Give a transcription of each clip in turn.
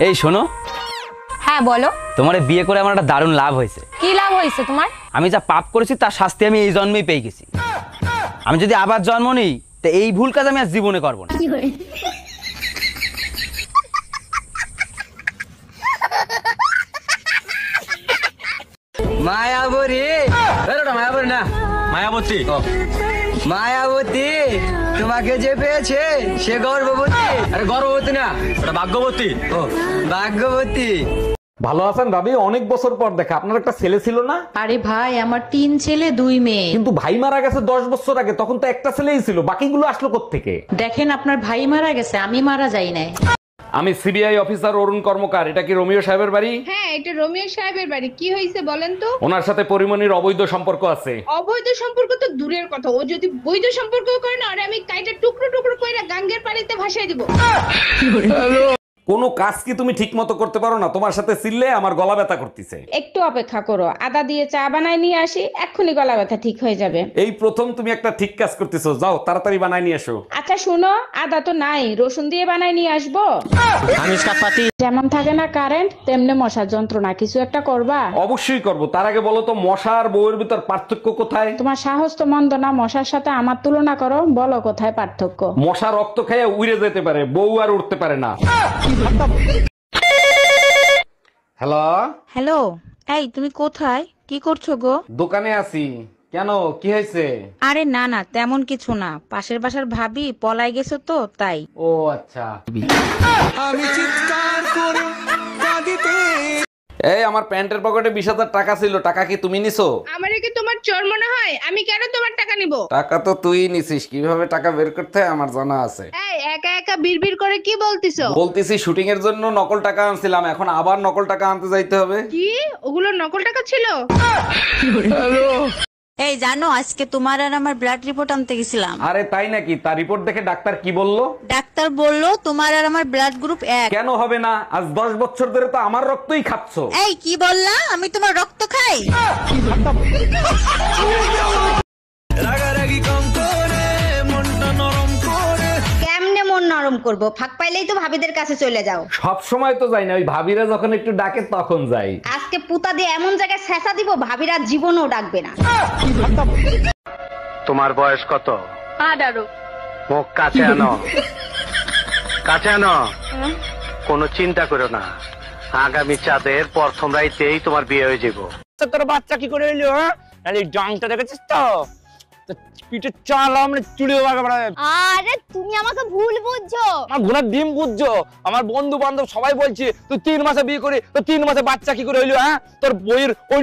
এই শোনো। হ্যাঁ বলো। তোমার বিয়ে করে আমার একটা দারুণ লাভ হয়েছে। কি লাভ হয়েছে তোমার? আমি যা পাপ করেছি তার শাস্তি আমি এই জন্মেই পেয়ে গেছি। আমি যদি আবার জন্ম নিই তো এই ভুল কাজ আমি আর জীবনে করবো না। মায়াবতী, মায়াবতী না মায়াবতী, মায়াবতী তোমাকে যে পেয়েছে সে গর্ভবতী। আরে গর্ভবতী না, ওটা ভাগ্যবতী। ও ভাগ্যবতী। ভালো আছেন ভাবি? অনেক বছর পর দেখা। আপনার একটা ছেলে ছিল না? আরে ভাই, আমার 3 ছেলে 2 মেয়ে। কিন্তু ভাই মারা গেছে 10 বছর আগে, তখন তো একটা ছেলেই ছিল, বাকিগুলো আসলো কোত্থেকে? দেখেন, আপনার ভাই মারা গেছে, আমি মারা যাই নাই। আমি সিবিআই অফিসার অরুণ কর্মকার। এটা কি রোমিও সাহেবের বাড়ি? হ্যাঁ, এটা রোমিও সাহেবের বাড়ি। কি হয়েছে বলেন তো? ওনার সাথে পরিমণির অবৈধ সম্পর্ক আছে। অবৈধ সম্পর্ক তো দূরের কথা, ও যদি বৈধ সম্পর্ক করে না, আর আমি কাইটা টুকরো টুকরো কইরা গাঙ্গের পানিতে ভাসাই দিব। কোনো কাজ কি তুমি ঠিক মতো করতে পারো না? তোমার সাথে চিল্লে আমার গলা ব্যথা করতেছে। একটু অপেক্ষা করো, আদা দিয়ে চা বানাই নিয়ে আসি, এক্ষুনি গলা ব্যথা ঠিক হয়ে যাবে। এই প্রথম তুমি একটা ঠিক কাজ করতেছো, যাও তাড়াতাড়ি বানাই নিয়ে এসো। আচ্ছা শুনো, আদা তো নাই, রসুন দিয়ে বানাই নিয়ে আসবো। যেমন থাকে না কারেন্ট, তেমনি মশার যন্ত্রণা, কিছু একটা করবা? অবশ্যই করব। তার আগে বলো তো, মশা আর বউয়ের ভিতর পার্থক্য কোথায়? তোমার সাহস তো মন্দ না, মশার সাথে আমার তুলনা করো, বলো কোথায় পার্থক্য? মশা রক্ত খেয়ে উড়ে যেতে পারে, বউ আর উঠতে পারে না। হ্যালো হ্যালো, এই তুমি কোথায়? কি করছো গো? দোকানে আছি। কেন, কি হয়েছে? আরে না না, তেমন কিছু না, পাশের বাসার ভাবি পলাই গেছো তো তাই। ও আচ্ছা। এই আমার প্যান্টের পকেটে 20,000 টাকা ছিল, টাকা কি তুমি নিছো? আমারে কি তোমার চোর মনে হয়? আমি কেন তোমার টাকা নিব? টাকা তো তুই নিছিস, কিভাবে টাকা বের করতে হয় আমার জানা আছে। এই একা একা বিড়বিড় করে কি বলতিছো? বলতেছি শুটিং এর জন্য নকল টাকা আনছিলাম, এখন আবার নকল টাকা আনতে যাইতে হবে। কি ওগুলো নকল টাকা ছিল? এই জানো, আজকে তোমার আর আমার ব্লাড রিপোর্ট আনতে গেছিলাম। আরে তাই নাকি? তার রিপোর্ট দেখে ডাক্তার কি বললো? ডাক্তার বললো তোমার আর আমার ব্লাড গ্রুপ 1। কেন হবে না? আজ 10 বছর ধরে তো আমার রক্তই খাচ্ছো। এই কি বললা? আমি তোমার রক্ত খাই? কেমনে মন নরম করব? ফাঁক পাইলেই তো ভাবিদের কাছে চলে যাও। সব সময় তো যাই না, ওই ভাবিরা যখন একটু ডাকে তখন যাই। আজকে পুতা দিয়ে এমন জায়গায় ছেঁচা দিব, ভাবিরা জীবনও ডাকবে না। তোমার বয়স কত? 18। মুখ কাছে আনো, কাছে আনো। কোনো চিন্তা করো না, আগামী চাঁদের প্রথম রাইতেই তোমার বিয়ে হয়ে যাবো। তোর বাচ্চা কি করে এলো? হ্যাঁ, এই ডাংটা দেখেছিস তো? পিঠে চালা মানে চুড়ি। আরে তুমি আমাকে ভুল বুঝছো। আমার ঘোড়ার ডিম বুঝছো? আমার বন্ধু বান্ধব সবাই বলছে তুই 3 মাসে বিয়ে করে, তো 3 মাসে বাচ্চা কি করে হইলো? হ্যাঁ, তোর বইয়ের ওই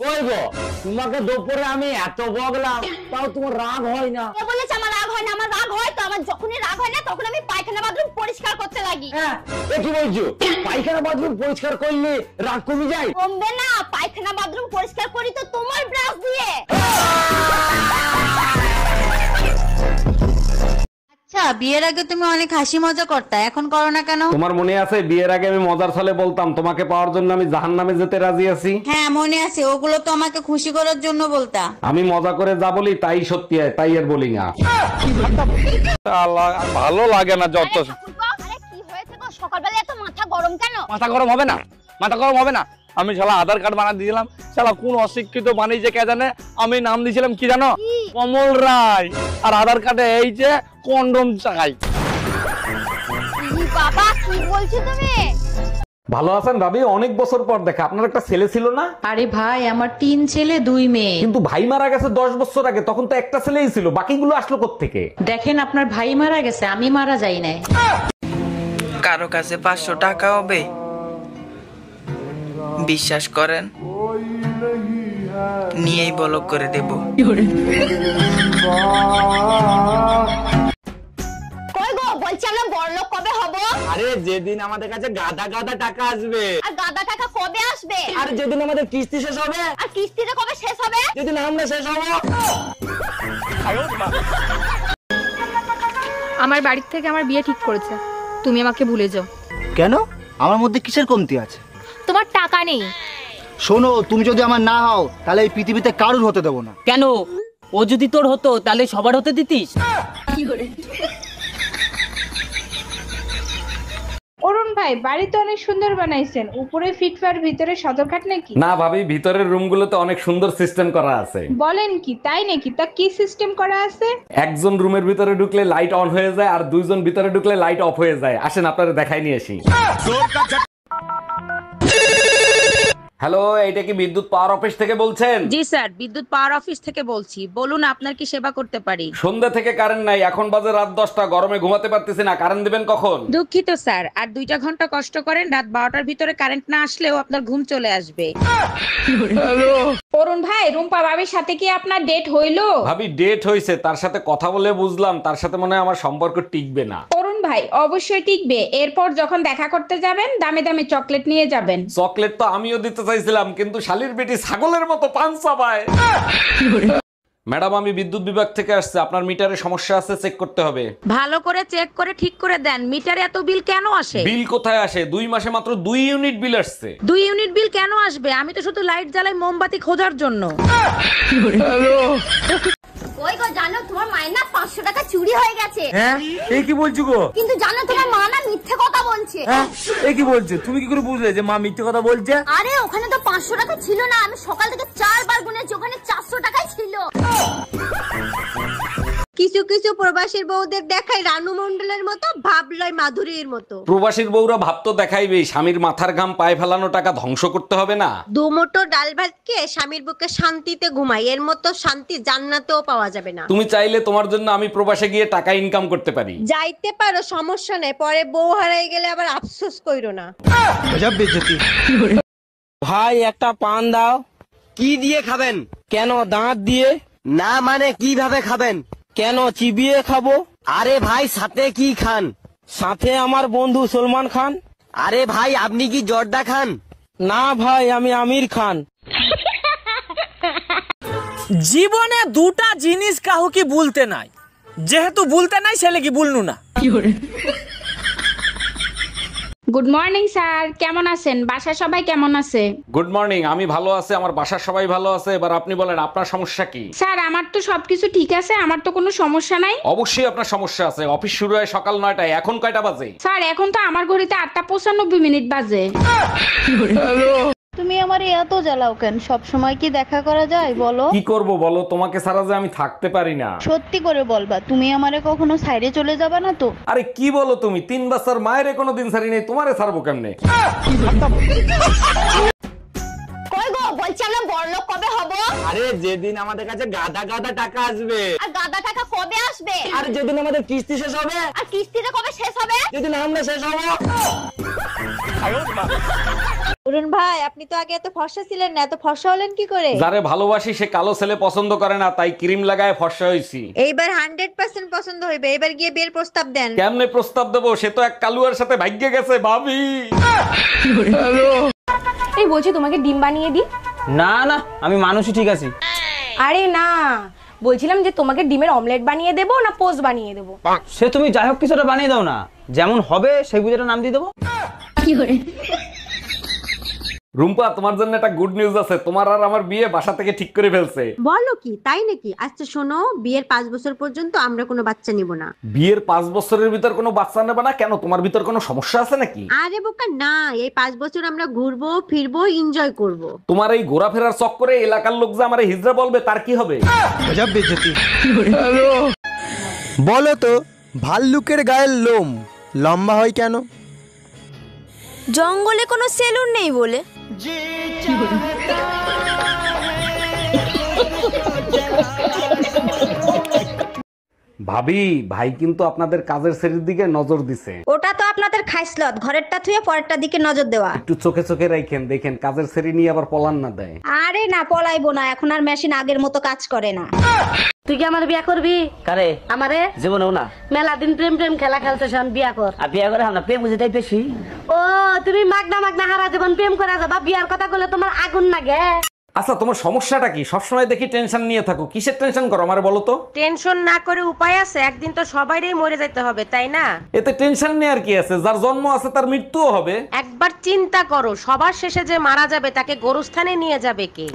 কইবো তোমাকে দুপুরে আমি এত বকলাম, তাও তোমার রাগ হয় না? কে বলেছে আমার রাগ হয় না? আমার রাগ হয় তো, আমার যখনই রাগ হয় না তখন আমি পায়খানা বাথরুম পরিষ্কার করতে লাগি। হ্যাঁ, এ কি বলছো? পায়খানা বাথরুম পরিষ্কার করলে রাগ কমে যায়? কমবে না, পায়খানা বাথরুম পরিষ্কার করি তো তোমার ব্রাশ দিয়ে। আচ্ছা, বিয়ের আগে তুমি অনেক হাসি মজা করতা, এখন করো না কেন? তোমার মনে আছে বিয়ের আগে আমি মজার ছলে বলতাম তোমাকে পাওয়ার জন্য আমি জাহান্নামে যেতে রাজি আছি? হ্যাঁ মনে আছে, ওগুলো তো আমাকে খুশি করার জন্য বলতা। আমি মজা করে যা বলি তাই সত্যি হয়, তাই আর বলি না। ভালো লাগে না যত। আরে কি হয়েছে গো, সকালবেলা এত মাথা গরম কেন? মাথা গরম হবে না, মাথা গরম হবে না। আমি শালা আধার কার্ড বানিয়ে দিয়েছিলাম, শালা কোন অশিক্ষিত বানিয়েছে কে জানে। আমি নাম দিয়েছিলাম কি জানো? কমল রায়। আর আধার কার্ডে এই যে কন্ডম চাই। বাবা কি বলছো তুমি? ভালো আছেন ভাবি? অনেক বছর পর দেখা। আপনার একটা ছেলে ছিল না? আরে ভাই, আমার 3 ছেলে 2 মেয়ে। কিন্তু ভাই মারা গেছে 10 বছর আগে, তখন তো একটা ছেলেই ছিল, বাকিগুলো আসলো কোত্থেকে? দেখেন, আপনার ভাই মারা গেছে, আমি মারা যাই নাই। কারো কাছে 500 টাকা হবে? বিশ্বাস করেন, নিয়েই বলক করে দেব। কই গো, বলছি আমরা বড়লোক কবে হব? আরে যেদিন আমাদের কাছে গাদা গাদা টাকা আসবে। আর গাদা টাকা কবে আসবে? আর যেদিন আমাদের কিস্তি শেষ হবে। আর কিস্তিটা কবে শেষ হবে? যেদিন আমরা শেষ হবো। আমার বাড়ির থেকে আমার বিয়ে ঠিক করেছে, তুমি আমাকে ভুলে যাও। কেন? আমার মধ্যে কিসের কমতি আছে? তোমার টাকা নেই। শোনো, তুমি যদি আমার না হও তাহলে এই পৃথিবীতে কারুর হতে দেবো না। কেন? ও যদি তোর হতো তাহলে সবার হতে দিতিস? ভাই বাড়ি তো অনেক সুন্দর বানাইছেন, উপরে ফিটফার ভিতরে সদরঘাট নাকি? না ভাবি, ভিতরের রুমগুলোতে অনেক সুন্দর সিস্টেম করা আছে। বলেন কি, তাই নাকি? তা কি সিস্টেম করা আছে? একজন রুমের ভিতরে ঢুকলে লাইট অন হয়ে যায় আর দুইজন ভিতরে ঢুকলে লাইট অফ হয়ে যায়। আসেন আপনারা দেখাই নিয়ে আসি। হ্যালো, এইটা কি বিদ্যুৎ পাওয়ার অফিস থেকে বলছেন? জি স্যার, বিদ্যুৎ পাওয়ার অফিস থেকে বলছি। বলুন আপনার কি সেবা করতে পারি? সন্ধ্যা থেকে কারেন্ট নাই, এখন বাজে রাত 10টা, গরমে ঘুমাতে পারতেছি না। কারেন্ট দিবেন কখন? দুঃখিত স্যার, আর 2টা ঘন্টা কষ্ট করেন, রাত 12টার ভিতরে কারেন্ট না আসলেও আপনার ঘুম চলে আসবে। অরুণ ভাই, রুম্পা ভাবির সাথে কি আপনার ডেট হইলো? ভাবি ডেট হইছে, তার সাথে কথা বলে বুঝলাম তার সাথে মনে হয় আমার সম্পর্ক টিকবে না। অরুণ ভাই অবশ্যই টিকবে। এরপর যখন দেখা করতে যাবেন দামে দামে চকলেট নিয়ে যাবেন। চকলেট তো আমিও দিতে চাইছিলাম, কিন্তু শালির বেটি ছাগলের মতো পান চাবায়। ম্যাডাম, আমি বিদ্যুৎ বিভাগ থেকে আসছে, আপনার মিটারে সমস্যা আছে, চেক করতে হবে। ভালো করে চেক করে ঠিক করে দেন। মিটারে এত বিল কেন আসে? বিল কোথায় আসে? 2 মাসে মাত্র 2 ইউনিট বিল আসছে। 2 ইউনিট বিল কেন আসবে? আমি তো শুধু লাইট জ্বালাই মোমবাতি খোঁজার জন্য। ওই গো, জানো তোমার মায়ের না 500 টাকা চুরি হয়ে গেছে। হ্যাঁ, এই কি বলছো গো? কিন্তু জানো তোমার মা না মিথ্যে কথা বলছে। হ্যাঁ, এই কি বলছো? তুমি কি করে বুঝলে যে মা মিথ্যে কথা বলছে? আরে ওখানে তো 500 টাকা ছিল না, আমি সকাল থেকে 4 বার গুনেছি, ওখানে 400 টাকাই ছিল। কিছু কিছু প্রবাসীর বউদের দেখায় রানু মণ্ডলের মতো, ভাবলয় মাধুরীর মতো। প্রবাসীর বউরা ভাবতো দেখাইবেই, স্বামীর মাথার ঘাম পায়ে ফেলানো টাকা ধ্বংস করতে হবে না। দুমুঠো ডাল ভাত খেয়ে স্বামীর বুকে শান্তিতে ঘুমাই, এর মতো শান্তি জান্নাতেও পাওয়া যাবে না। তুমি চাইলে তোমার জন্য আমি প্রবাসে গিয়ে টাকা ইনকাম করতে পারি। যাইতে পারো, সমস্যা নেই, পরে বউ হারাই গেলে আবার আফসোস কইরো না। ভাই একটা পান দাও। কি দিয়ে খাবেন? কেন, দাঁত দিয়ে? না মানে কিভাবে খাবেন? কেন, চিবিয়ে খাবো? আরে ভাই, সাথে কি খান? সাথে আমার বন্ধু সলমান খান। আরে ভাই, আপনি কি জর্দা খান? না ভাই, আমি আমির খান। জীবনে 2টা জিনিস কাউকে বলতে নাই, যেহেতু বলতে নাই ছেলে কি বলনু না। গুড মর্নিং স্যার, কেমন আছেন? বাসায় সবাই কেমন আছে? গুড মর্নিং, আমি ভালো আছি, আমার বাসার সবাই ভালো আছে। এবার আপনি বলেন আপনার সমস্যা কি? স্যার আমার তো সবকিছু ঠিক আছে, আমার তো কোনো সমস্যা নাই। অবশ্যই আপনার সমস্যা আছে। অফিস শুরু হয় সকাল 9টায়, এখন কয়টা বাজে? স্যার এখন তো আমার ঘড়িতে 8:95 বাজে। তুমি আমারে এত জ্বালাও কেন? সব সময় কি দেখা করা যায় বলো? কি করব বলো, তোমাকে ছাড়া যে আমি থাকতে পারি না। সত্যি করে বলবা, তুমি আমারে কখনো সাইডে চলে যাবা না তো? আরে কি বলো তুমি, 3 বছর মায়ের কোনো দিন ছাড়ি নেই, তোমারে ছাড়বো কেমনে? কই গো, বলছি আমরা বড়লোক কবে হব? আরে যেদিন আমাদের কাছে গাদা গাদা টাকা আসবে। আর গাদা টাকা কবে আসবে? আর যেদিন আমাদের কিস্তি শেষ হবে। আর কিস্তিটা কবে শেষ হবে? যেদিন আমরা শেষ হবো। অরুণ ভাই, আপনি তো আগে এত ফর্সা ছিলেন না, এত ফর্সা হলেন কি করে? যারে ভালোবাসি সে কালো ছেলে পছন্দ করে না, তাই ক্রিম লাগায় ফর্সা হইছি। এইবার 100% পছন্দ হইবে, এবার গিয়ে বিয়ের প্রস্তাব দেন। কেমনে প্রস্তাব দেবো? সে তো এক কালুয়ার সাথে ভাগ্যে গেছে ভাবি। এই বলছি তোমাকে ডিম বানিয়ে দিই? না না, আমি মানুষই ঠিক আছি। আরে না, বলছিলাম যে তোমাকে ডিমের অমলেট বানিয়ে দেবো না পোস্ট বানিয়ে দেবো? সে তুমি যাই হোক কিছুটা বানিয়ে দাও না, যেমন হবে সেই বুঝেটা নাম দিয়ে দেবো। রুম্পা, তোমার জন্য একটা গুড নিউজ আছে, তোমার আর আমার বিয়ে বাসা থেকে ঠিক করে ফেলছে। বলো কি, তাই নাকি? আচ্ছা শোনো, বিয়ের 5 বছর পর্যন্ত আমরা কোনো বাচ্চা নিব না। বিয়ের 5 বছরের ভিতর কোনো বাচ্চা নেবে না কেন? তোমার ভিতর কোনো সমস্যা আছে নাকি? আরে বোকা না, এই 5 বছর আমরা ঘুরবো ফিরবো, এনজয় করব। তোমার এই ঘোরাফেরার চক্করে এলাকার লোক যে আমারে হিজড়া বলবে, তার কি হবে? বলো তো, ভাল্লুকের গায়ের লোম লম্বা হয় কেন? জঙ্গলে কোনো সেলুন নেই বলে। ভাবি, ভাই কিন্তু আপনাদের কাজের শ্রেণীর দিকে নজর দিছে। ওটা তো আপনাদের খাইসলত, ঘরেরটা থুয়ে পরেরটা দিকে নজর দেওয়া। একটু চোখে চোখে রাখেন, দেখেন কাজের শ্রেণী নিয়ে আবার পলান না দেয়। আরে না, পলাইবো না, এখন আর মেশিন আগের মতো কাজ করে না। তুই কি আমার বিয়া করবি? কারে? আমারে জীবনেও না। মেলা দিন প্রেম প্রেম খেলা খেলতেছ, বিয়া কর। আর বিয়ে করে আমরা প্রেম বুঝে তাই বেশি। ও তুমি মাগনা মাগনা হারা জীবন প্রেম করে যাবা, বিয়ার কথা বলে তোমার আগুন লাগে। আচ্ছা, তোমার সমস্যাটা কি? সবসময় দেখি টেনশন নিয়ে থাকো, কিসের টেনশন করো আমারে বলো তো? টেনশন না করে উপায় আছে? একদিন তো সবাইরই মরে যেতে হবে, তাই না? এতে টেনশন নিয়ে আর কি আছে? যার জন্ম আছে তার মৃত্যুও হবে। একবার চিন্তা করো, সবার শেষে যে মারা যাবে তাকে গোরস্থানে নিয়ে যাবে কে?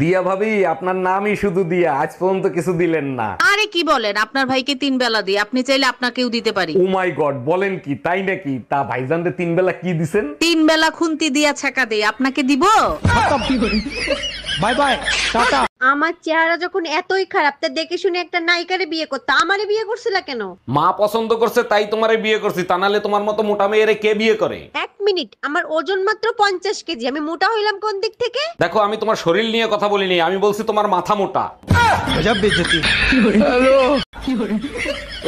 দিয়া ভাবি, আপনার নামই শুধু দিয়া, আজ পর্যন্ত কিছু দিলেন না। আরে কি বলেন, আপনার ভাইকে 3 বেলা দিই, আপনি চাইলে আপনাকেও দিতে পারি। ও মাই গড, বলেন কি, তাই নাকি? তা ভাইজানরে 3 বেলা কি দিছেন? 3 বেলা খুন্তি দিয়া ছাকা দেই, আপনাকে দিব? Bye bye, tata. আমার চেহারা যখন এতই খারাপ, তা দেখে শুনে একটা নায়িকারে বিয়ে করতে আমারে বিয়ে করছিলা কেন? মা পছন্দ করছে তাই তোমারে বিয়ে করছি, তা নাহলে তোমার মতো মোটা মেয়েরে কে বিয়ে করে? 1 মিনিট, আমার ওজন মাত্র 50 কেজি, আমি মোটা হইলাম কোন দিক থেকে? দেখো, আমি তোমার শরীর নিয়ে কথা বলিনি, আমি বলছি তোমার মাথা মোটা। গজব বেইজ্জতি।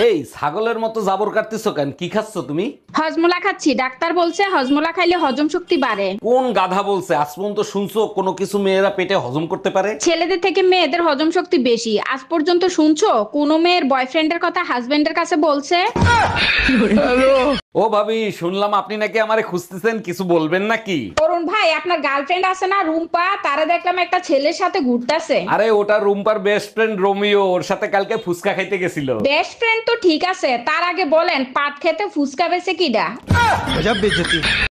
এই ছাগলের মতো জাবর কাটতেছো কেন? কি খাচ্ছ তুমি? হজমোলা খাচ্ছি, ডাক্তার বলছে হজমোলা খাইলে হজম শক্তি বাড়ে। কোন গাধা বলছে? আজ পর্যন্ত শুনছো কোনো কিছু মেয়েরা পেটে হজম করতে পারে? ছেলেদের থেকে মেয়েদের হজম শক্তি বেশি। আজ পর্যন্ত শুনছো কোন মেয়ের বয়ফ্রেন্ডের কথা হাজবেন্ডের কাছে বলছে? ও ভাবি, শুনলাম আপনি নাকি আমারে খুঁজতেছেন, কিছু বলবেন নাকি? অরুণ ভাই, আপনার গার্লফ্রেন্ড আছে না রুম্পা, তারা দেখলাম একটা ছেলের সাথে ঘুরতেছে। আরে ওটা রুম্পার বেস্ট ফ্রেন্ড রোমিও, ওর সাথে কালকে ফুচকা খাইতে গেছিল। বেস্ট ফ্রেন্ড তো ঠিক আছে, তার আগে বলেন পাট খেতে ফুসকা বেছে কিডা? গজব বেইজ্জতি।